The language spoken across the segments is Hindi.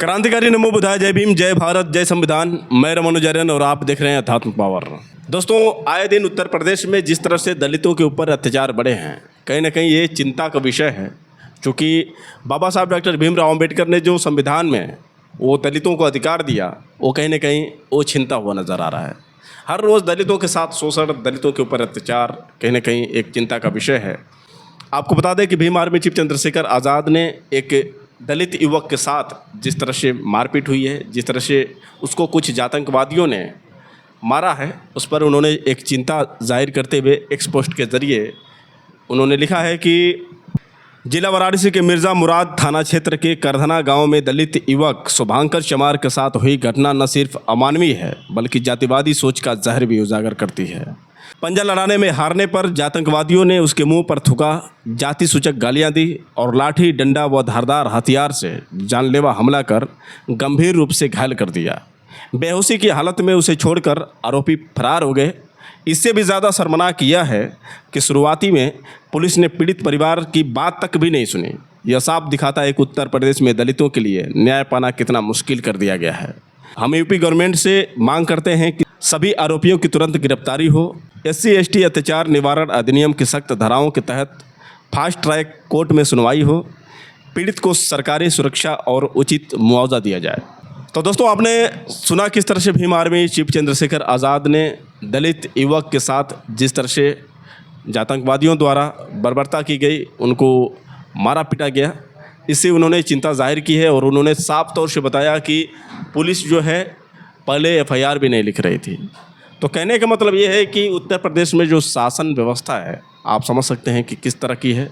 क्रांतिकारी नमो बुधाय, जय भीम, जय भारत, जय संविधान। मैं रमनुजरन और आप देख रहे हैं अध्यात्म पावर। दोस्तों, आए दिन उत्तर प्रदेश में जिस तरह से दलितों के ऊपर अत्याचार बढ़े हैं, कहीं ना कहीं ये चिंता का विषय है। क्योंकि बाबा साहब डॉक्टर भीमराव अम्बेडकर ने जो संविधान में वो दलितों को अधिकार दिया, वो कहीं ना कहीं वो छीनता हुआ नज़र आ रहा है। हर रोज़ दलितों के साथ शोषण, दलितों के ऊपर अत्याचार कहीं ना कहीं एक चिंता का विषय है। आपको बता दें कि भीम आर्मी चीफ चंद्रशेखर आज़ाद ने एक दलित युवक के साथ जिस तरह से मारपीट हुई है, जिस तरह से उसको कुछ आतंकवादियों ने मारा है, उस पर उन्होंने एक चिंता जाहिर करते हुए एक्स पोस्ट के ज़रिए उन्होंने लिखा है कि जिला वाराणसी के मिर्ज़ा मुराद थाना क्षेत्र के करधना गांव में दलित युवक शुभांकर चमार के साथ हुई घटना न सिर्फ अमानवीय है, बल्कि जातिवादी सोच का जहर भी उजागर करती है। पंजा लड़ाने में हारने पर आतंकवादियों ने उसके मुंह पर थूका, जाति सूचक गालियां दी और लाठी, डंडा व धारदार हथियार से जानलेवा हमला कर गंभीर रूप से घायल कर दिया। बेहोशी की हालत में उसे छोड़कर आरोपी फरार हो गए। इससे भी ज़्यादा शर्मनाक यह है कि शुरुआती में पुलिस ने पीड़ित परिवार की बात तक भी नहीं सुनी। यह साफ दिखाता है कि उत्तर प्रदेश में दलितों के लिए न्याय पाना कितना मुश्किल कर दिया गया है। हम यूपी गवर्नमेंट से मांग करते हैं कि सभी आरोपियों की तुरंत गिरफ्तारी हो, SC/ST अत्याचार निवारण अधिनियम की सख्त धाराओं के तहत फास्ट ट्रैक कोर्ट में सुनवाई हो, पीड़ित को सरकारी सुरक्षा और उचित मुआवजा दिया जाए। तो दोस्तों, आपने सुना किस तरह से भीम आर्मी चीफ चंद्रशेखर आज़ाद ने दलित युवक के साथ जिस तरह से आतंकवादियों द्वारा बर्बरता की गई, उनको मारा पीटा गया। इससे उन्होंने चिंता जाहिर की है और उन्होंने साफ तौर से बताया कि पुलिस जो है पहले FIR भी नहीं लिख रही थी। तो कहने का मतलब ये है कि उत्तर प्रदेश में जो शासन व्यवस्था है, आप समझ सकते हैं कि किस तरह की है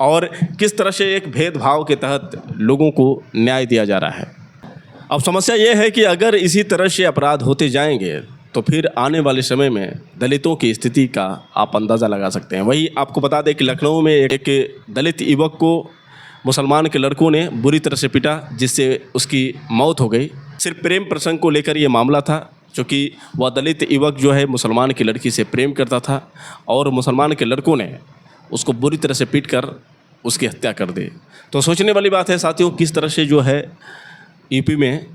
और किस तरह से एक भेदभाव के तहत लोगों को न्याय दिया जा रहा है। अब समस्या ये है कि अगर इसी तरह से अपराध होते जाएंगे तो फिर आने वाले समय में दलितों की स्थिति का आप अंदाज़ा लगा सकते हैं। वही आपको बता दें कि लखनऊ में एक दलित युवक को मुसलमान के लड़कों ने बुरी तरह से पीटा, जिससे उसकी मौत हो गई। सिर्फ प्रेम प्रसंग को लेकर ये मामला था, क्योंकि वह दलित युवक जो है मुसलमान की लड़की से प्रेम करता था और मुसलमान के लड़कों ने उसको बुरी तरह से पीट कर उसकी हत्या कर दी। तो सोचने वाली बात है साथियों, किस तरह से जो है यूपी में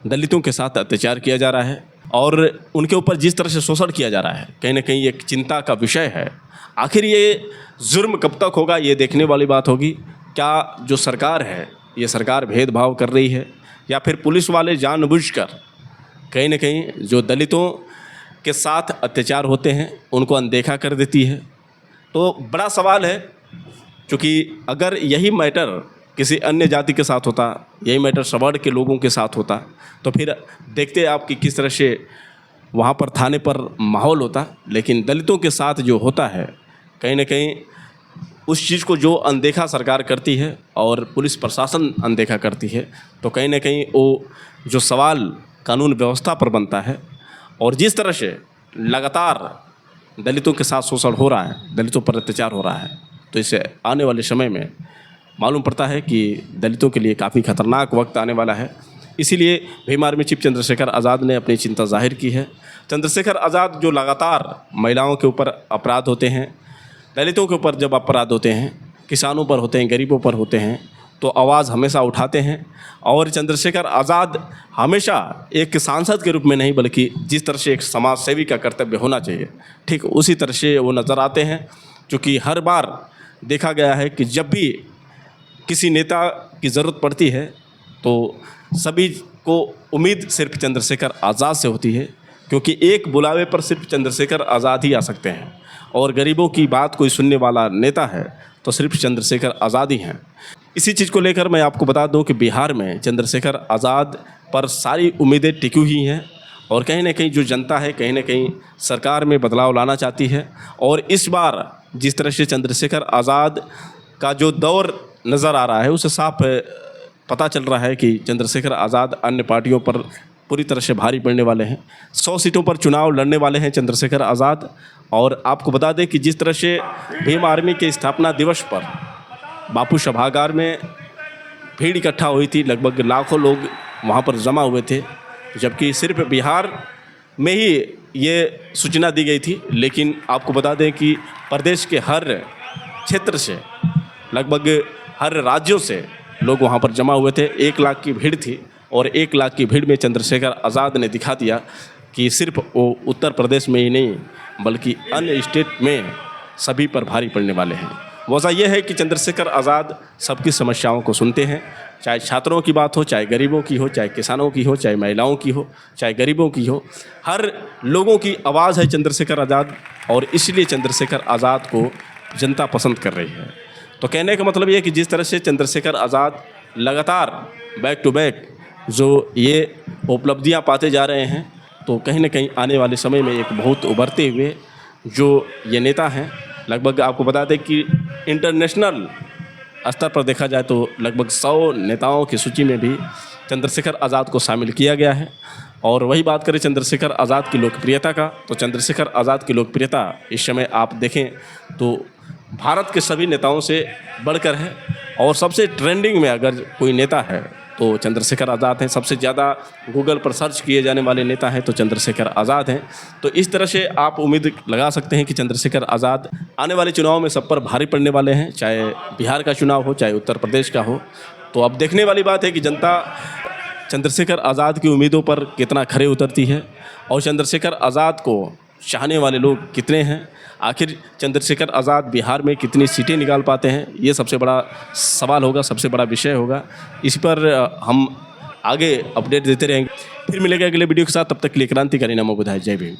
दलितों के साथ अत्याचार किया जा रहा है और उनके ऊपर जिस तरह से शोषण किया जा रहा है, कहीं ना कहीं एक चिंता का विषय है। आखिर ये जुर्म कब तक होगा, ये देखने वाली बात होगी। क्या जो सरकार है, ये सरकार भेदभाव कर रही है या फिर पुलिस वाले जानबूझकर कहीं ना कहीं जो दलितों के साथ अत्याचार होते हैं उनको अनदेखा कर देती है। तो बड़ा सवाल है, क्योंकि अगर यही मैटर किसी अन्य जाति के साथ होता, यही मैटर सवर्ण के लोगों के साथ होता, तो फिर देखते आप कि किस तरह से वहाँ पर थाने पर माहौल होता। लेकिन दलितों के साथ जो होता है, कहीं ना कहीं उस चीज़ को जो अनदेखा सरकार करती है और पुलिस प्रशासन अनदेखा करती है, तो कहीं ना कहीं वो जो सवाल कानून व्यवस्था पर बनता है और जिस तरह से लगातार दलितों के साथ शोषण हो रहा है, दलितों पर अत्याचार हो रहा है, तो इससे आने वाले समय में मालूम पड़ता है कि दलितों के लिए काफ़ी खतरनाक वक्त आने वाला है। इसीलिए भीम आर्मी चीफ चंद्रशेखर आज़ाद ने अपनी चिंता जाहिर की है। चंद्रशेखर आज़ाद जो लगातार महिलाओं के ऊपर अपराध होते हैं, दलितों के ऊपर जब अपराध होते हैं, किसानों पर होते हैं, गरीबों पर होते हैं, तो आवाज़ हमेशा उठाते हैं। और चंद्रशेखर आज़ाद हमेशा एक सांसद के रूप में नहीं, बल्कि जिस तरह से एक समाज सेवी का कर्तव्य होना चाहिए, ठीक उसी तरह से वो नज़र आते हैं। क्योंकि हर बार देखा गया है कि जब भी किसी नेता की ज़रूरत पड़ती है तो सभी को उम्मीद सिर्फ चंद्रशेखर आज़ाद से होती है, क्योंकि एक बुलावे पर सिर्फ चंद्रशेखर आज़ाद ही आ सकते हैं और गरीबों की बात कोई सुनने वाला नेता है तो सिर्फ चंद्रशेखर आज़ाद ही हैं। इसी चीज़ को लेकर मैं आपको बता दूं कि बिहार में चंद्रशेखर आज़ाद पर सारी उम्मीदें टिकी हुई हैं और कहीं ना कहीं जो जनता है, कहीं ना कहीं सरकार में बदलाव लाना चाहती है। और इस बार जिस तरह से चंद्रशेखर आज़ाद का जो दौर नज़र आ रहा है, उसे साफ पता चल रहा है कि चंद्रशेखर आज़ाद अन्य पार्टियों पर पूरी तरह से भारी पड़ने वाले हैं। 100 सीटों पर चुनाव लड़ने वाले हैं चंद्रशेखर आज़ाद। और आपको बता दें कि जिस तरह से भीम आर्मी के स्थापना दिवस पर बापू सभागार में भीड़ इकट्ठा हुई थी, लगभग लाखों लोग वहाँ पर जमा हुए थे, जबकि सिर्फ बिहार में ही ये सूचना दी गई थी। लेकिन आपको बता दें कि प्रदेश के हर क्षेत्र से, लगभग हर राज्यों से लोग वहाँ पर जमा हुए थे। 1 लाख की भीड़ थी और 1 लाख की भीड़ में चंद्रशेखर आज़ाद ने दिखा दिया कि सिर्फ वो उत्तर प्रदेश में ही नहीं बल्कि अन्य स्टेट में सभी पर भारी पड़ने वाले हैं। वजह यह है कि चंद्रशेखर आज़ाद सबकी समस्याओं को सुनते हैं, चाहे छात्रों की बात हो, चाहे गरीबों की हो, चाहे किसानों की हो, चाहे महिलाओं की हो, चाहे गरीबों की हो, हर लोगों की आवाज़ है चंद्रशेखर आज़ाद और इसलिए चंद्रशेखर आज़ाद को जनता पसंद कर रही है। तो कहने का मतलब ये है कि जिस तरह से चंद्रशेखर आज़ाद लगातार बैक टू बैक जो ये उपलब्धियां पाते जा रहे हैं, तो कहीं ना कहीं आने वाले समय में एक बहुत उभरते हुए जो ये नेता हैं, लगभग आपको बता दें कि इंटरनेशनल स्तर पर देखा जाए तो लगभग 100 नेताओं की सूची में भी चंद्रशेखर आज़ाद को शामिल किया गया है। और वही बात करें चंद्रशेखर आज़ाद की लोकप्रियता का, तो चंद्रशेखर आज़ाद की लोकप्रियता इस समय आप देखें तो भारत के सभी नेताओं से बढ़कर है और सबसे ट्रेंडिंग में अगर कोई नेता है तो चंद्रशेखर आज़ाद हैं। सबसे ज़्यादा गूगल पर सर्च किए जाने वाले नेता हैं तो चंद्रशेखर आज़ाद हैं। तो इस तरह से आप उम्मीद लगा सकते हैं कि चंद्रशेखर आज़ाद आने वाले चुनाव में सब पर भारी पड़ने वाले हैं, चाहे बिहार का चुनाव हो, चाहे उत्तर प्रदेश का हो। तो अब देखने वाली बात है कि जनता चंद्रशेखर आज़ाद की उम्मीदों पर कितना खरे उतरती है और चंद्रशेखर आज़ाद को चाहने वाले लोग कितने हैं। आखिर चंद्रशेखर आज़ाद बिहार में कितनी सीटें निकाल पाते हैं, ये सबसे बड़ा सवाल होगा, सबसे बड़ा विषय होगा। इस पर हम आगे अपडेट देते रहेंगे। फिर मिलेंगे अगले वीडियो के साथ, तब तक के लिए क्रांतिकारी नामों बुधाए। जय भीम।